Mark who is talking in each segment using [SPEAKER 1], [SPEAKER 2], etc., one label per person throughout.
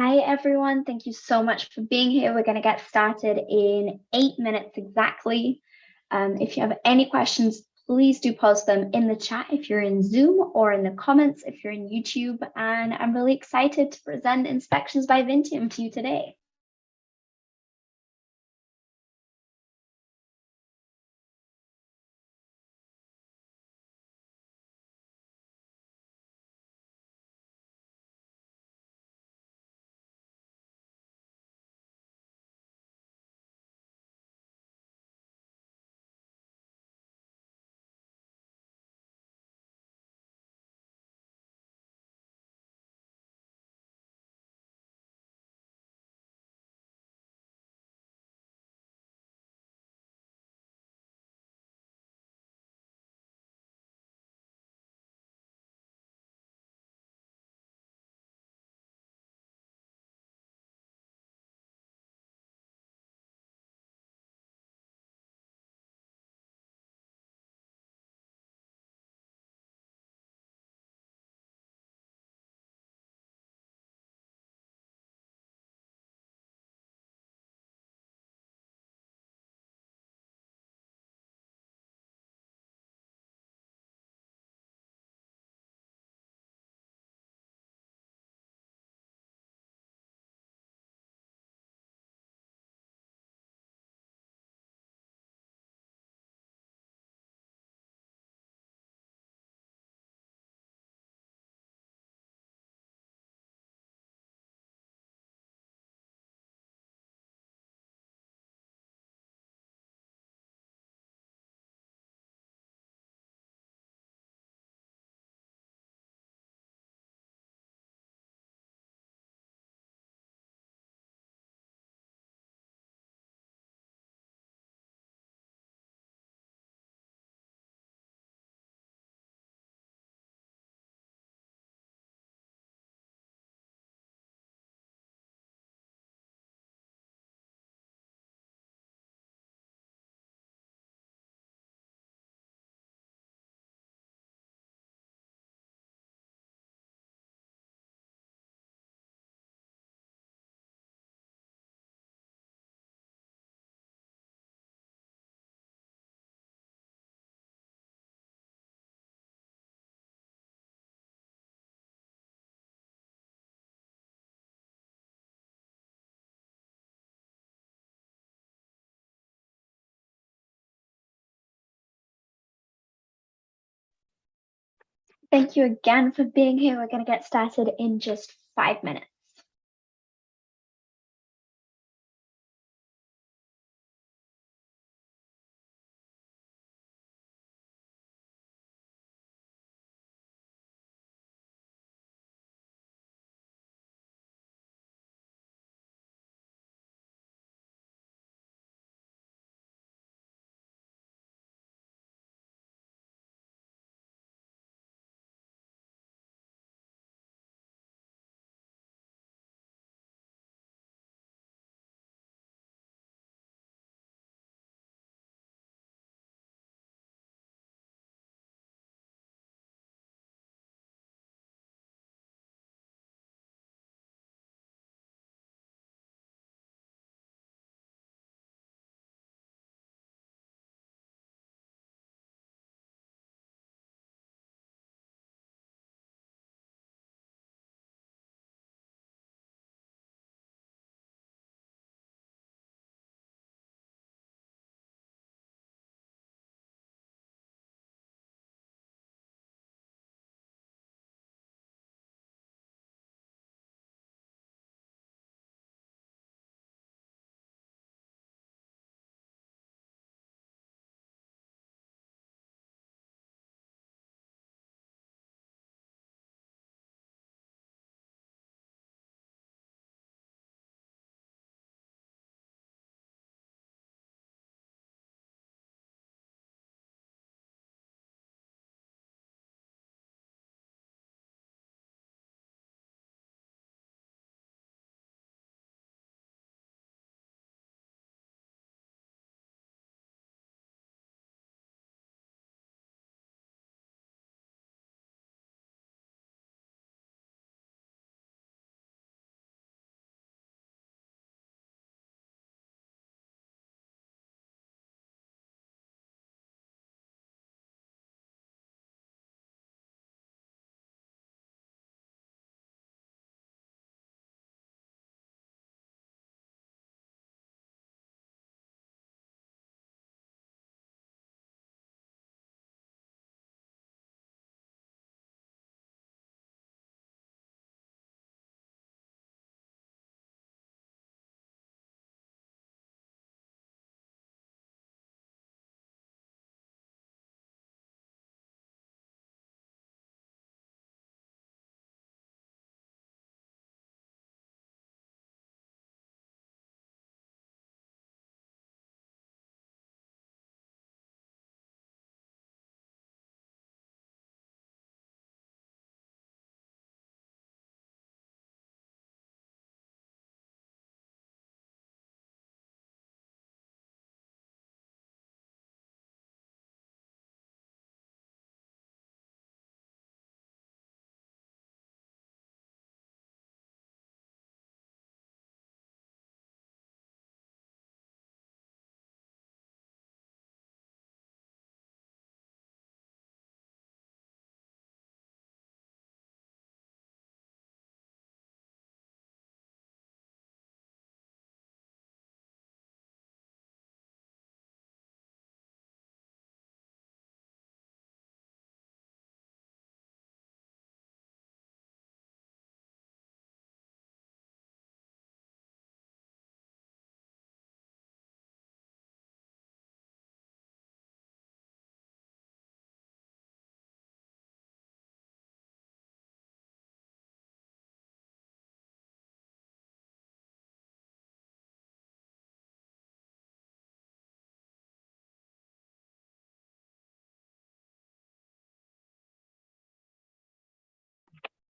[SPEAKER 1] Hi, everyone. Thank you so much for being here. We're going to get started in 8 minutes exactly. If you have any questions, please do post them in the chat if you're in Zoom or in the comments if you're in YouTube. And I'm really excited to present Inspections by Vinteum to you today. Thank you again for being here. We're going to get started in just 5 minutes.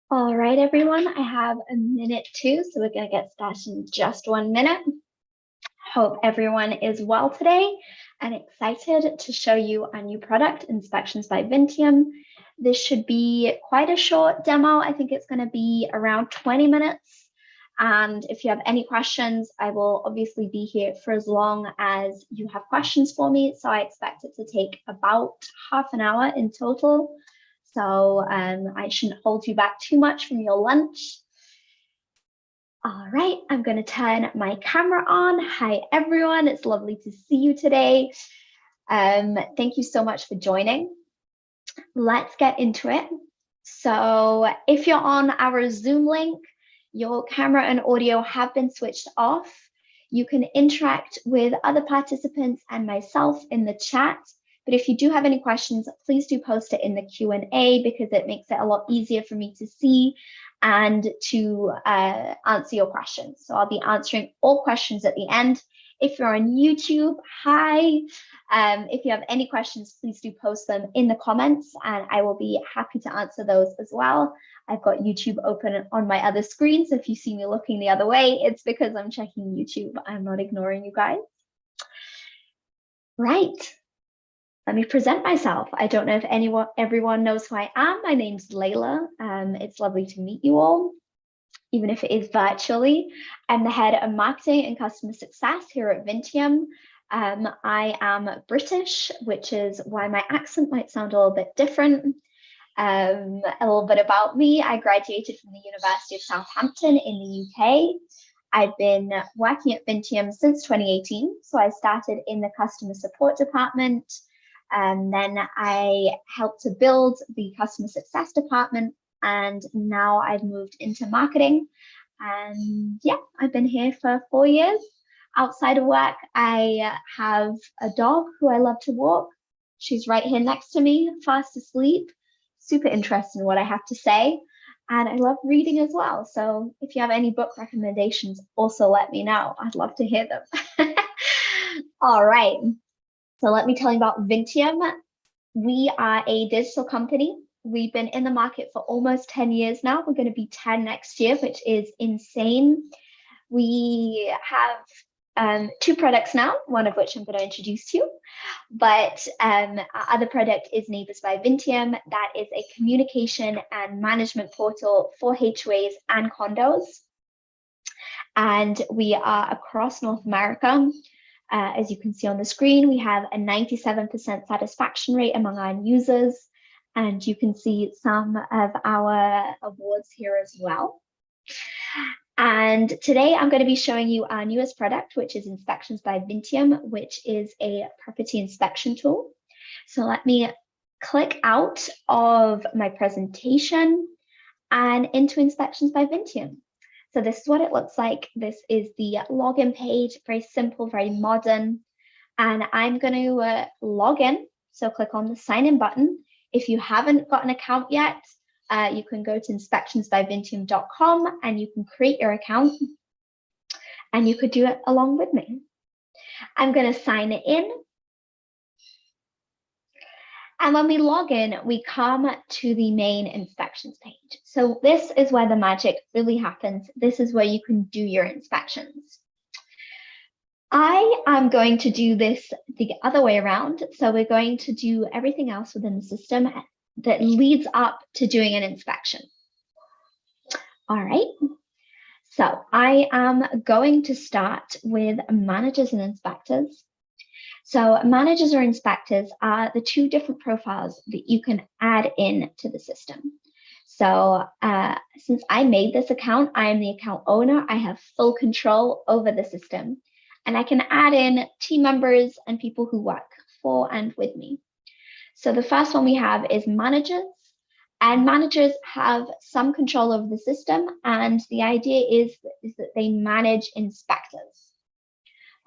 [SPEAKER 1] All right, everyone, I have a minute too, so we're going to get started in just 1 minute. Hope everyone is well today and excited to show you our new product, Inspections by Vinteum. This should be quite a short demo. I think it's going to be around 20 minutes. And if you have any questions, I will obviously be here for as long as you have questions for me. So I expect it to take about half an hour in total. So I shouldn't hold you back too much from your lunch. All right, I'm going to turn my camera on. Hi, everyone. It's lovely to see you today. Thank you so much for joining. Let's get into it. So if you're on our Zoom link, your camera and audio have been switched off. You can interact with other participants and myself in the chat. But if you do have any questions, please do post it in the Q&A because it makes it a lot easier for me to see and to answer your questions. So I'll be answering all questions at the end. If you're on YouTube, hi. If you have any questions, please do post them in the comments and I will be happy to answer those as well. I've got YouTube open on my other screen, so if you see me looking the other way, it's because I'm checking YouTube. I'm not ignoring you guys. Right. Let me present myself. I don't know if everyone knows who I am. My name's Layla. It's lovely to meet you all, even if it is virtually. I'm the head of marketing and customer success here at Vinteum. I am British, which is why my accent might sound a little bit different. A little bit about me. I graduated from the University of Southampton in the UK. I've been working at Vinteum since 2018. So I started in the customer support department. And then I helped to build the customer success department. And now I've moved into marketing. And yeah, I've been here for 4 years. Outside of work, I have a dog who I love to walk. She's right here next to me, fast asleep. Super interested in what I have to say. And I love reading as well. So if you have any book recommendations, also let me know. I'd love to hear them. All right. So let me tell you about Vinteum. We are a digital company. We've been in the market for almost 10 years now. We're going to be 10 next year, which is insane. We have 2 products now, one of which I'm going to introduce to you. But our other product is Neighbours by Vinteum. That is a communication and management portal for HOAs and condos. And we are across North America. As you can see on the screen, we have a 97% satisfaction rate among our users. And you can see some of our awards here as well. And today I'm going to be showing you our newest product, which is Inspections by Vinteum, which is a property inspection tool. So let me click out of my presentation and into Inspections by Vinteum. So this is what it looks like. This is the login page, very simple, very modern. And I'm going to log in. So click on the sign in button. If you haven't got an account yet, you can go to inspectionsbyvinteum.com and you can create your account and you could do it along with me. I'm going to sign it in. And when we log in, we come to the main inspections page. So this is where the magic really happens. This is where you can do your inspections. I am going to do this the other way around. So we're going to do everything else within the system that leads up to doing an inspection. All right. So I am going to start with managers and inspectors. So managers or inspectors are the 2 different profiles that you can add in to the system. So since I made this account, I am the account owner. I have full control over the system. And I can add in team members and people who work for and with me. So the first one we have is managers. And managers have some control over the system. And the idea is that they manage inspectors.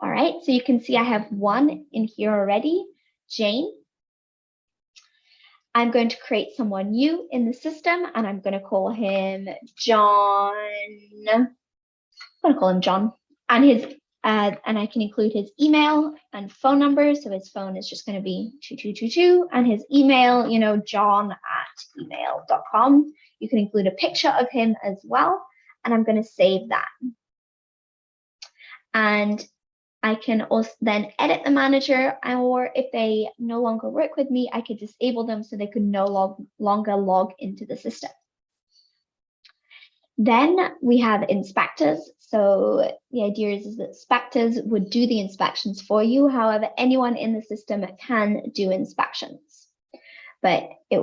[SPEAKER 1] All right, so you can see I have 1 in here already, Jane. I'm going to create someone new in the system and I'm going to call him John. I'm going to call him John. And his And I can include his email and phone number. So his phone is just going to be 2222, and his email, john@gmail.com. You can include a picture of him as well. And I'm going to save that. And I can also then edit the manager, or if they no longer work with me, I could disable them so they could no longer log into the system. Then we have inspectors. So the idea is that inspectors would do the inspections for you. However, anyone in the system can do inspections. But it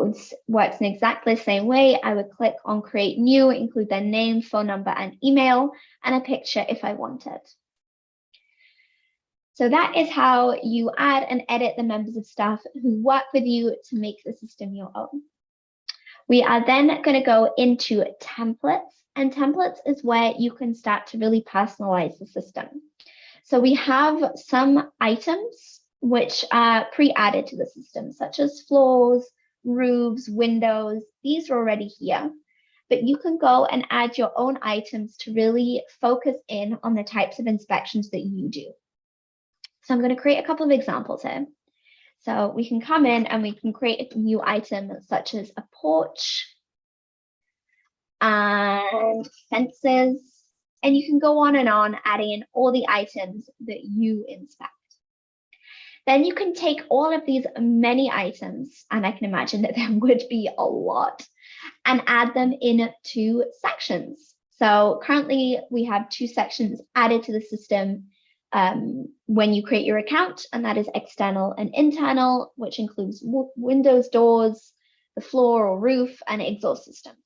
[SPEAKER 1] works in exactly the same way. I would click on create new, include their name, phone number, and email, and a picture if I wanted. So that is how you add and edit the members of staff who work with you to make the system your own. We are then going to go into templates, and templates is where you can start to really personalize the system. So we have some items which are pre-added to the system, such as floors, roofs, windows. These are already here, but you can go and add your own items to really focus in on the types of inspections that you do. So I'm going to create a couple of examples here. So we can come in and we can create a new item such as a porch and fences, and you can go on and on adding in all the items that you inspect. Then you can take all of these many items, and I can imagine that there would be a lot, and add them into sections. So currently we have 2 sections added to the system when you create your account, and that is external and internal, which includes windows, doors, the floor or roof, and exhaust systems.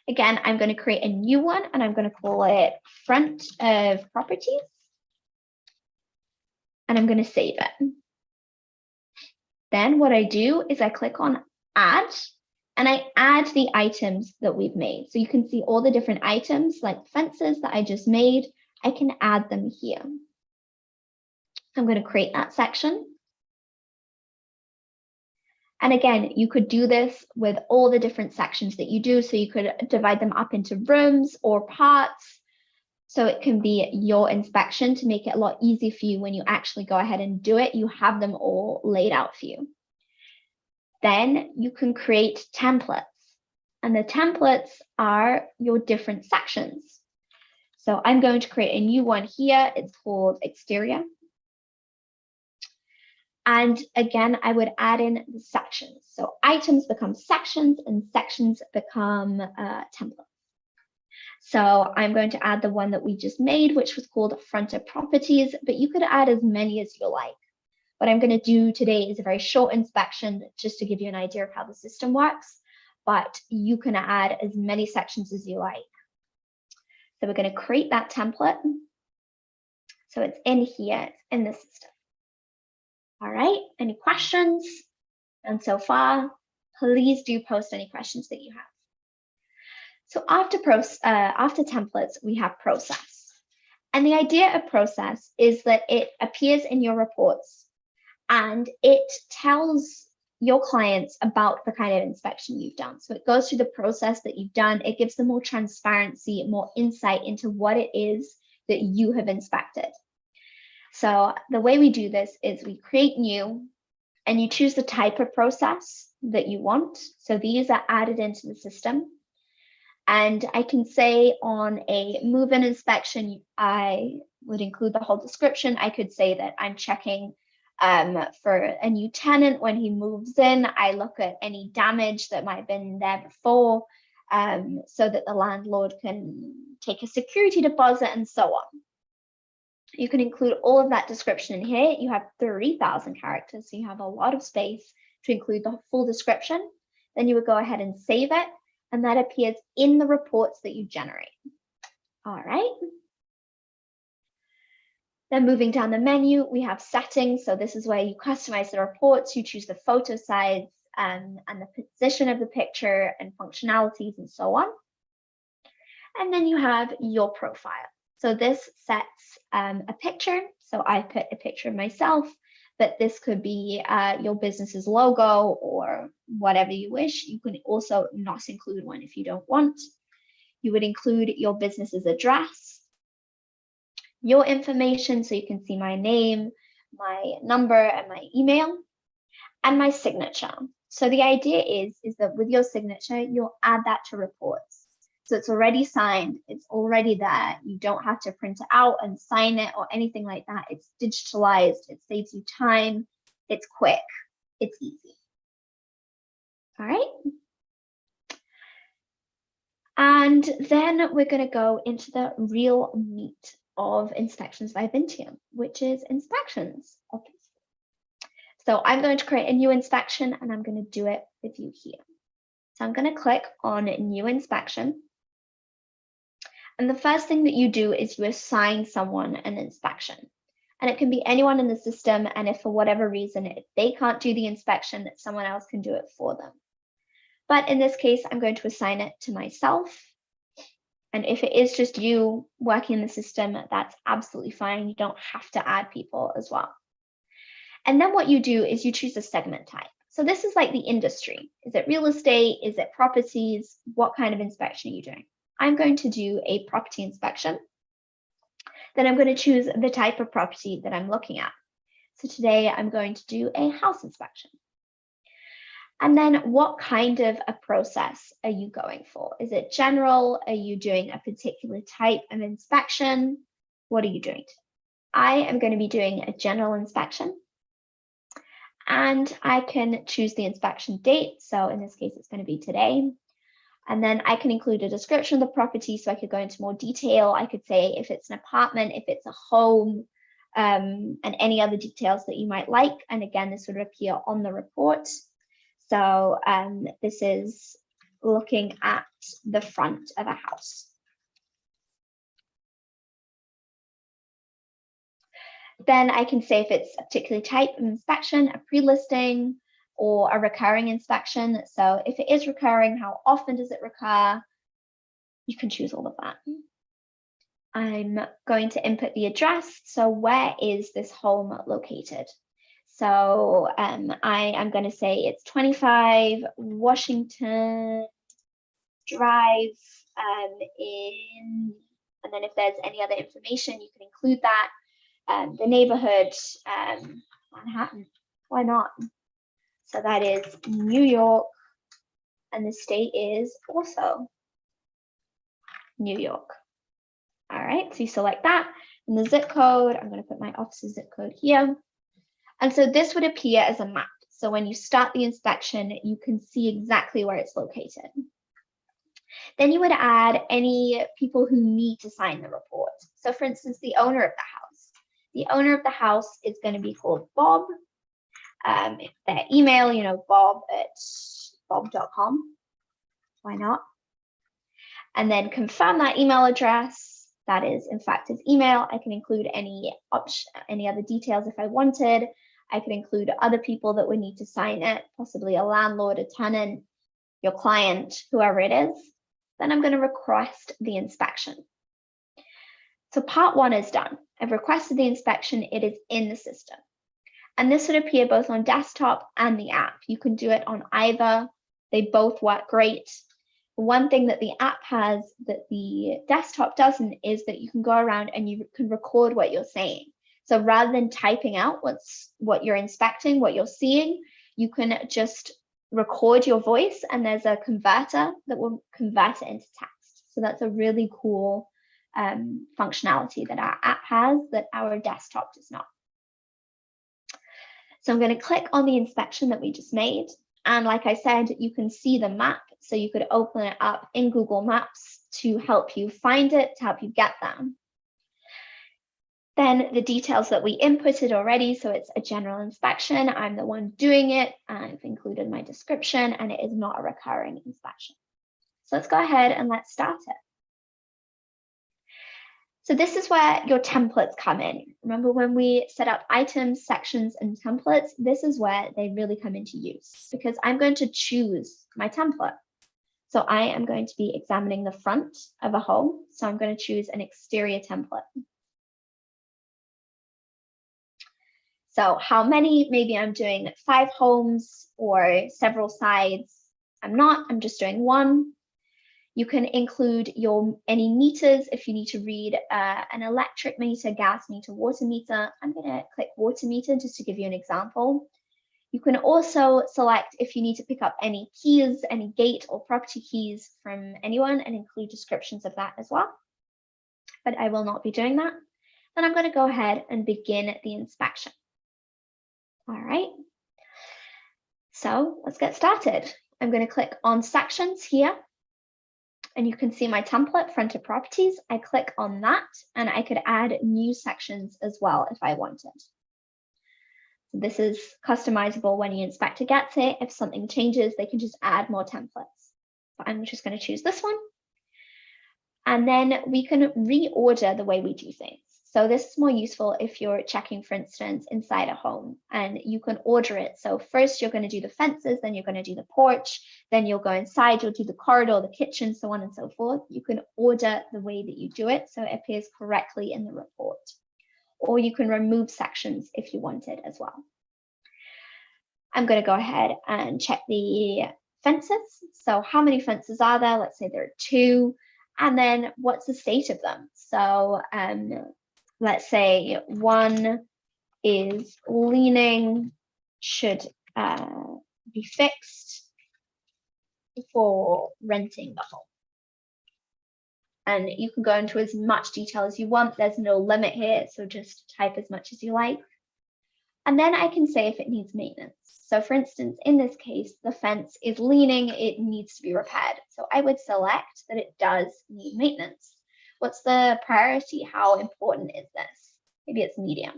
[SPEAKER 1] Again, I'm going to create a new one, and I'm going to call it front of properties, and I'm going to save it. Then what I do is I click on add, and I add the items that we've made. So you can see all the different items like fences that I just made. I can add them here. I'm going to create that section. And again, you could do this with all the different sections that you do. So you could divide them up into rooms or parts. So it can be your inspection to make it a lot easier for you when you actually go ahead and do it. You have them all laid out for you. Then you can create templates. And the templates are your different sections. So I'm going to create a new one here. It's called exterior. And again, I would add in the sections. So items become sections and sections become templates. So I'm going to add the one that we just made, which was called front of properties, but you could add as many as you like. What I'm going to do today is a very short inspection just to give you an idea of how the system works, but you can add as many sections as you like. So we're going to create that template. So it's in here, it's in the system. All right, any questions? And so far, please do post any questions that you have. So after templates, we have process. And the idea of process is that it appears in your reports and it tells your clients about the kind of inspection you've done. So it goes through the process that you've done. It gives them more transparency, more insight into what it is that you have inspected. So the way we do this is we create new, and you choose the type of process that you want. So these are added into the system. And I can say on a move-in inspection, I would include the whole description. I could say that I'm checking for a new tenant when he moves in. I look at any damage that might have been there before, so that the landlord can take a security deposit and so on. You can include all of that description in here. You have 3,000 characters, so you have a lot of space to include the full description. Then you would go ahead and save it, and that appears in the reports that you generate. All right. Then moving down the menu, we have settings. So this is where you customize the reports. You choose the photo size and the position of the picture and functionalities and so on. And then you have your profile. So this sets a picture. So I put a picture of myself, but this could be your business's logo or whatever you wish. You can also not include one if you don't want. You would include your business's address. your information, so you can see my name, my number, and my email, and my signature. So the idea is that with your signature, you'll add that to reports. So it's already signed, it's already there. You don't have to print it out and sign it or anything like that. It's digitalized, it saves you time, it's quick, it's easy. All right. And then we're going to go into the real meat of inspections by Vinteum, which is inspections, obviously. So I'm going to create a new inspection and I'm going to do it with you here. So I'm going to click on new inspection. And the first thing that you do is you assign someone an inspection. And it can be anyone in the system. And if for whatever reason, if they can't do the inspection, someone else can do it for them. But in this case, I'm going to assign it to myself. And if it is just you working in the system, that's absolutely fine. You don't have to add people as well. And then what you do is you choose a segment type. So this is like the industry. Is it real estate? Is it properties? What kind of inspection are you doing? I'm going to do a property inspection. Then I'm going to choose the type of property that I'm looking at. So today I'm going to do a house inspection. And then what kind of a process are you going for? Is it general? Are you doing a particular type of inspection? What are you doing? I am going to be doing a general inspection. And I can choose the inspection date. So in this case, it's going to be today. And then I can include a description of the property, so I could go into more detail. I could say if it's an apartment, if it's a home, and any other details that you might like. And again, this would appear on the report. So this is looking at the front of a house. Then I can say if it's a particular type of inspection, a pre-listing, or a recurring inspection. So if it is recurring, how often does it recur? You can choose all of that. I'm going to input the address. So where is this home located? So I am going to say it's 25 Washington Drive and then if there's any other information, you can include that. The neighborhood, Manhattan, why not? So that is New York, and the state is also New York. All right, so you select that. And the zip code, I'm going to put my office's zip code here. And so this would appear as a map. So when you start the inspection, you can see exactly where it's located. Then you would add any people who need to sign the report. So for instance, the owner of the house. The owner of the house is going to be called Bob. Their email, bob@bob.com. Why not? And then confirm that email address. That is, in fact, his email. I can include any other details if I wanted. I could include other people that would need to sign it, possibly a landlord, a tenant, your client, whoever it is. Then I'm going to request the inspection. So part one is done. I've requested the inspection. It is in the system. And this would appear both on desktop and the app. You can do it on either. They both work great. One thing that the app has that the desktop doesn't is that you can go around and you can record what you're saying. So rather than typing out what you're inspecting, what you're seeing, you can just record your voice, and there's a converter that will convert it into text. So that's a really cool functionality that our app has that our desktop does not. So I'm going to click on the inspection that we just made. And like I said, you can see the map. So you could open it up in Google Maps to help you find it, to help you get there. Then the details that we inputted already. So it's a general inspection. I'm the one doing it. I've included my description, and it is not a recurring inspection. So let's go ahead and let's start it. So this is where your templates come in. Remember when we set up items, sections, and templates, this is where they really come into use, because I'm going to choose my template. So I am going to be examining the front of a home. So I'm going to choose an exterior template. So how many? Maybe I'm doing 5 homes or several sides. I'm not, I'm just doing one. You can include any meters if you need to read an electric meter, gas meter, water meter. I'm going to click water meter just to give you an example. You can also select if you need to pick up any keys, any gate or property keys from anyone, and include descriptions of that as well. But I will not be doing that. Then I'm going to go ahead and begin the inspection. All right. So let's get started. I'm going to click on sections here. And you can see my template, fronted properties. I click on that and I could add new sections as well if I wanted. This is customizable when the inspector gets it. If something changes, they can just add more templates. But I'm just going to choose this one. And then we can reorder the way we do things. So this is more useful if you're checking, for instance, inside a home, and you can order it. So first you're going to do the fences, then you're going to do the porch, then you'll go inside, you'll do the corridor, the kitchen, so on and so forth. You can order the way that you do it so it appears correctly in the report. Or you can remove sections if you wanted as well. I'm going to go ahead and check the fences. So how many fences are there? Let's say there are 2. And then what's the state of them? So let's say 1 is leaning, should be fixed for renting the home. And you can go into as much detail as you want. There's no limit here, so just type as much as you like. And then I can say if it needs maintenance. So for instance, in this case, the fence is leaning, it needs to be repaired. So I would select that it does need maintenance. What's the priority? How important is this? Maybe it's medium.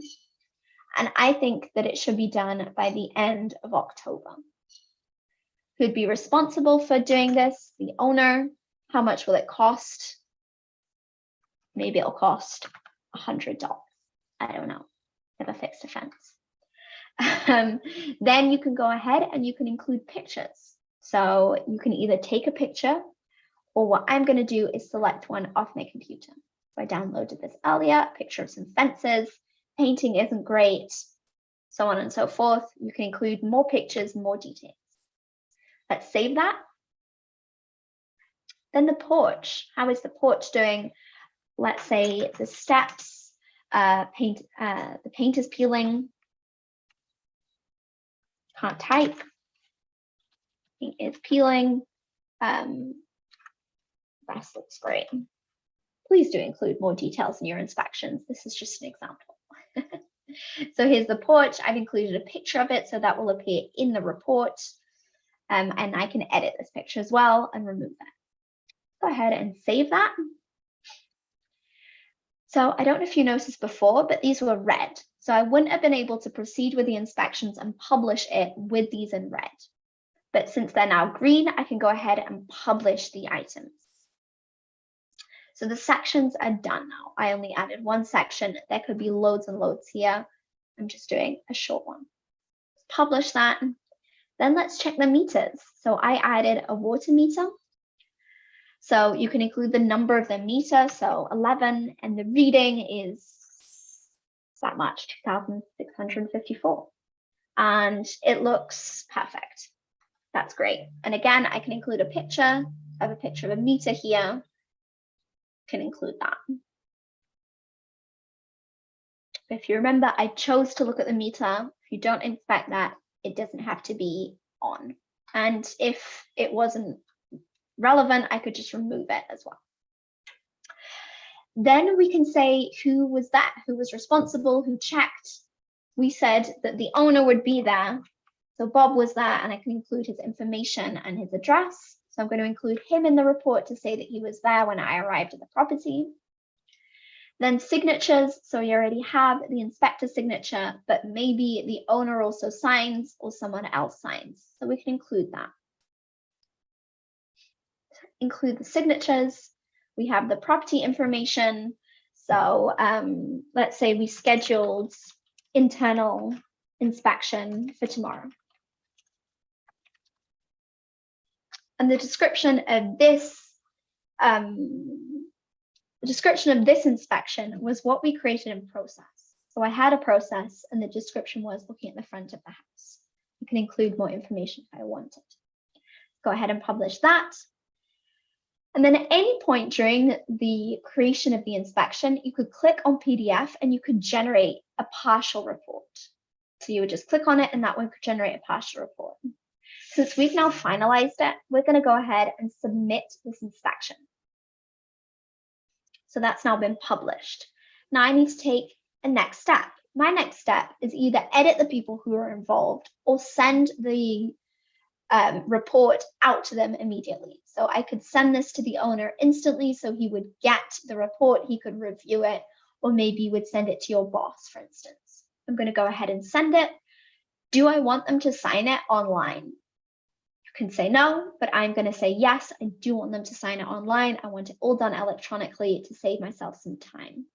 [SPEAKER 1] And I think that it should be done by the end of October. Who'd be responsible for doing this? The owner. How much will it cost? Maybe it'll cost $100. I don't know. Never fixed a fence. Then you can go ahead and you can include pictures. So you can either take a picture, or what I'm going to do is select one off my computer. So I downloaded this earlier, a picture of some fences. Painting isn't great, so on and so forth. You can include more pictures, more details. Let's save that. Then the porch. How is the porch doing? Let's say the steps, the paint is peeling. Can't type. Paint is peeling. Grass looks great. Please do include more details in your inspections. This is just an example. So here's the porch. I've included a picture of it, so that will appear in the report. And I can edit this picture as well and remove that. Go ahead and save that. So I don't know if you noticed before, but these were red. So I wouldn't have been able to proceed with the inspections and publish it with these in red. But since they're now green, I can go ahead and publish the items. So the sections are done now. I only added one section. There could be loads and loads here. I'm just doing a short one. Publish that. Then let's check the meters. So I added a water meter. So you can include the number of the meter, so 11, and the reading is that much, 2,654. And it looks perfect. That's great. And again, I can include a picture. I have a picture of a meter here. Can include that. If you remember, I chose to look at the meter. If you don't inspect that, it doesn't have to be on. And if it wasn't relevant, I could just remove it as well. Then we can say who was that, who was responsible, who checked. We said that the owner would be there. So Bob was there, and I can include his information and his address. So I'm going to include him in the report to say that he was there when I arrived at the property. Then signatures. So you already have the inspector's signature, but maybe the owner also signs or someone else signs. So we can include that. Include the signatures. We have the property information. So let's say we scheduled internal inspection for tomorrow. And the description of this inspection was what we created in process. So I had a process, and the description was looking at the front of the house. You can include more information if I wanted. Go ahead and publish that. And then at any point during the creation of the inspection, you could click on PDF and you could generate a partial report. So you would just click on it and that one could generate a partial report. Since we've now finalized it, we're going to go ahead and submit this inspection. So that's now been published. Now I need to take a next step. My next step is either edit the people who are involved or send the report out to them immediately. So I could send this to the owner instantly so he would get the report, he could review it, or maybe you would send it to your boss, for instance. I'm going to go ahead and send it. Do I want them to sign it online? You can say no, but I'm going to say yes, I do want them to sign it online. I want it all done electronically to save myself some time.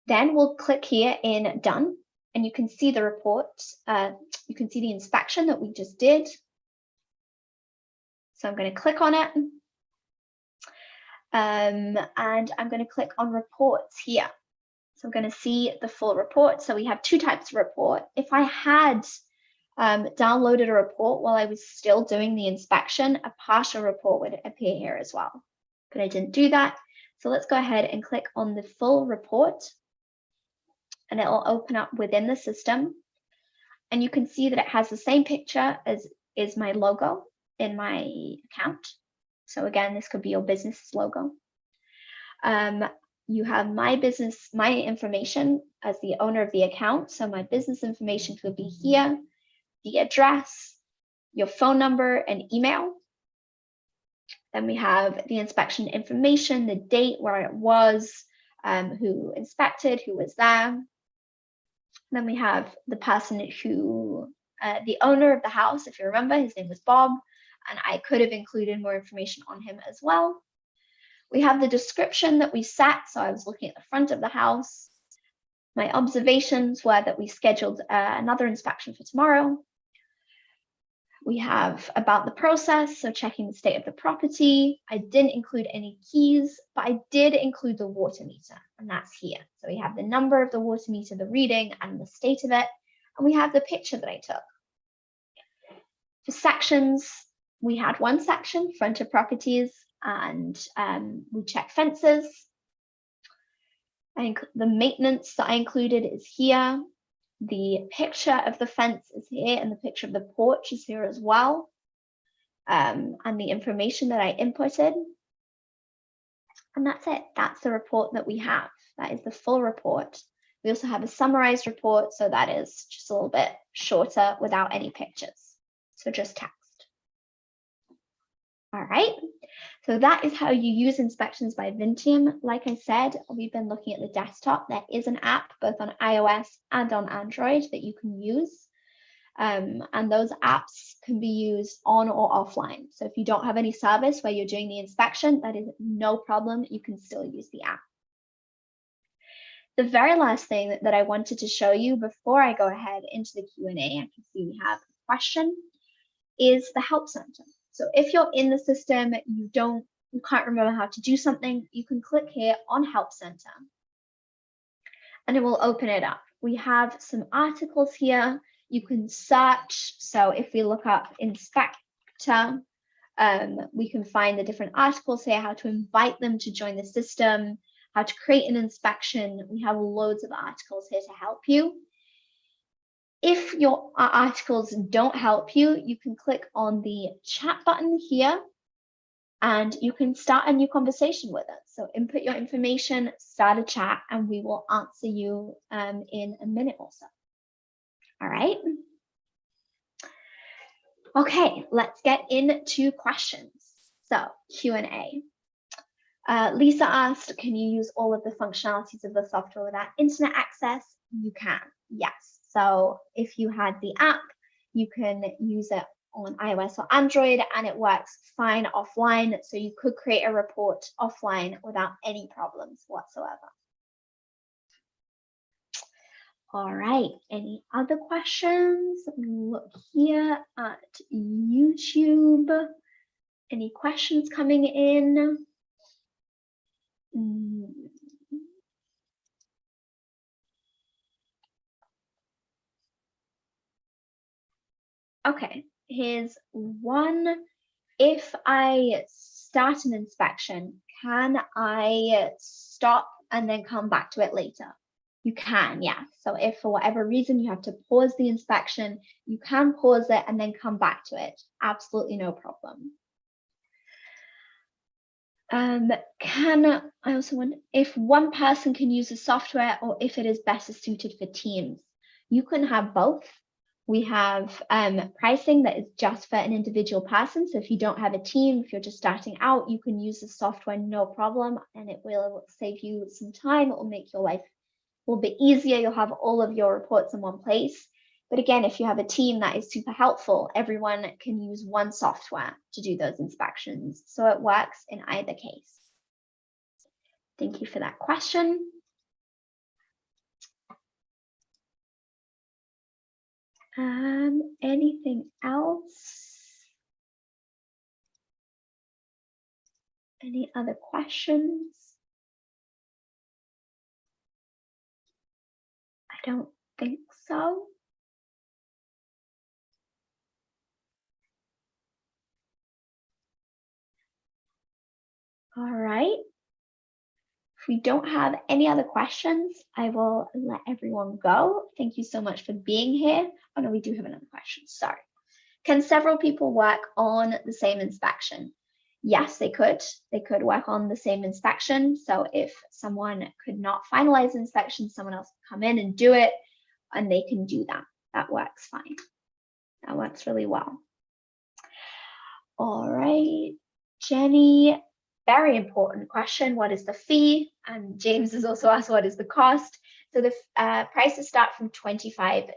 [SPEAKER 1] Then we'll click here in done, and you can see the report. You can see the inspection that we just did. So I'm going to click on it. And I'm going to click on reports here. So I'm going to see the full report. So we have two types of report. If I had downloaded a report while I was still doing the inspection, a partial report would appear here as well. But I didn't do that. So let's go ahead and click on the full report. And it will open up within the system. And you can see that it has the same picture as is my logo in my account. So again, this could be your business logo. You have my information as the owner of the account. So my business information could be here, the address, your phone number and email. Then we have the inspection information, the date, where it was, who inspected, who was there. Then we have the person who, the owner of the house, if you remember, his name was Bob, and I could have included more information on him as well. We have the description that we set, so I was looking at the front of the house. My observations were that we scheduled another inspection for tomorrow. We have about the process, so checking the state of the property. I didn't include any keys, but I did include the water meter, and that's here. So we have the number of the water meter, the reading, and the state of it, and we have the picture that I took. For sections, we had one section, front of properties, and we check fences. The maintenance that I included is here. The picture of the fence is here, and the picture of the porch is here as well. And the information that I inputted. And that's it. That's the report that we have. That is the full report. We also have a summarized report, so that is just a little bit shorter without any pictures. So just text. All right. So that is how you use inspections by Vinteum. Like I said, we've been looking at the desktop. There is an app both on iOS and on Android that you can use. And those apps can be used on or offline. So if you don't have any service where you're doing the inspection, that is no problem. You can still use the app. The very last thing that I wanted to show you before I go ahead into the Q&A, I can see we have a question, is the Help Center. So if you're in the system, you can't remember how to do something, you can click here on Help Center and it will open it up. We have some articles here. You can search. So if we look up inspector, we can find the different articles here, how to invite them to join the system, how to create an inspection. We have loads of articles here to help you. If your articles don't help you, you can click on the chat button here and you can start a new conversation with us. So input your information, start a chat, and we will answer you in a minute or so. All right. Okay, let's get into questions. So Q&A. Lisa asked, can you use all of the functionalities of the software without internet access? You can, yes. So if you had the app, you can use it on iOS or Android and it works fine offline. So you could create a report offline without any problems whatsoever. All right, any other questions? Look here at YouTube. Any questions coming in? Okay, here's one. If I start an inspection, can I stop and then come back to it later? You can, yeah. So if for whatever reason you have to pause the inspection, you can pause it and then come back to it. Absolutely no problem. I also wonder if one person can use the software or if it is better suited for teams. You can have both. We have pricing that is just for an individual person. So if you don't have a team, if you're just starting out, you can use the software, no problem, and it will save you some time. It will make your life a little bit easier. You'll have all of your reports in one place. But again, if you have a team, that is super helpful. Everyone can use one software to do those inspections. So it works in either case. Thank you for that question. Anything else? Any other questions? I don't think so. All right. If we don't have any other questions, I will let everyone go. Thank you so much for being here. Oh no, we do have another question, sorry. Can several people work on the same inspection? Yes, they could. They could work on the same inspection. So if someone could not finalize the inspection, someone else can come in and do it, and they can do that. That works fine. That works really well. All right, Jenny, very important question. What is the fee? And James has also asked, what is the cost? So the prices start from $25.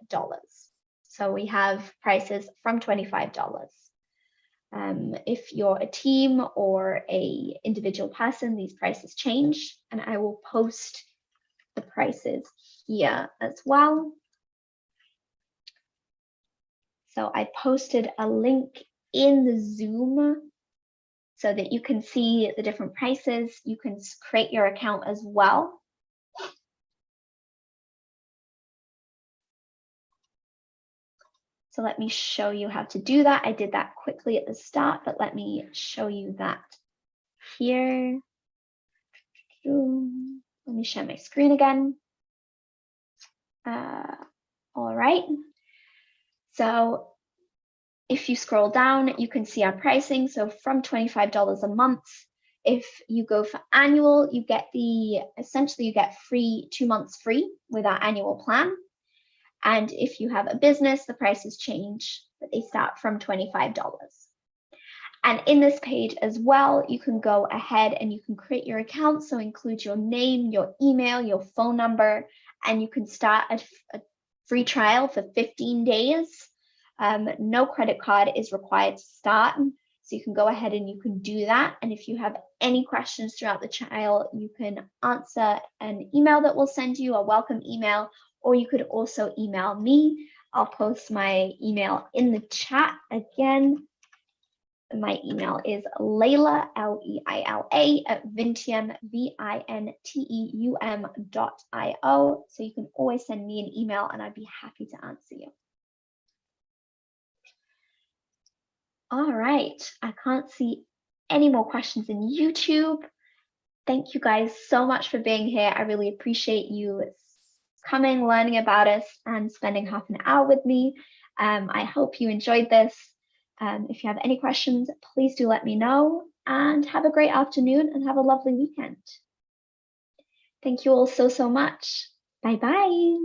[SPEAKER 1] So we have prices from $25. If you're a team or a individual person, these prices change, and I will post the prices here as well. So I posted a link in the Zoom so that you can see the different prices. You can create your account as well. So let me show you how to do that. I did that quickly at the start, but let me show you that here. Let me share my screen again. All right. So if you scroll down, you can see our pricing. So from $25 a month, if you go for annual, you get essentially you get 2 months free with our annual plan. And if you have a business, the prices change, but they start from $25. And in this page as well, you can go ahead and you can create your account. So include your name, your email, your phone number, and you can start a free trial for 15 days. No credit card is required to start. So you can go ahead and you can do that. And if you have any questions throughout the trial, you can answer an email that we'll send you, a welcome email, or you could also email me. I'll post my email in the chat again. My email is Leila, Leila, at Vinteum, Vinteum.io. So you can always send me an email and I'd be happy to answer you. All right, I can't see any more questions in YouTube. Thank you guys so much for being here. I really appreciate you coming, learning about us, and spending half an hour with me. I hope you enjoyed this. If you have any questions, please do let me know, and have a great afternoon and have a lovely weekend. Thank you all so much. Bye-bye.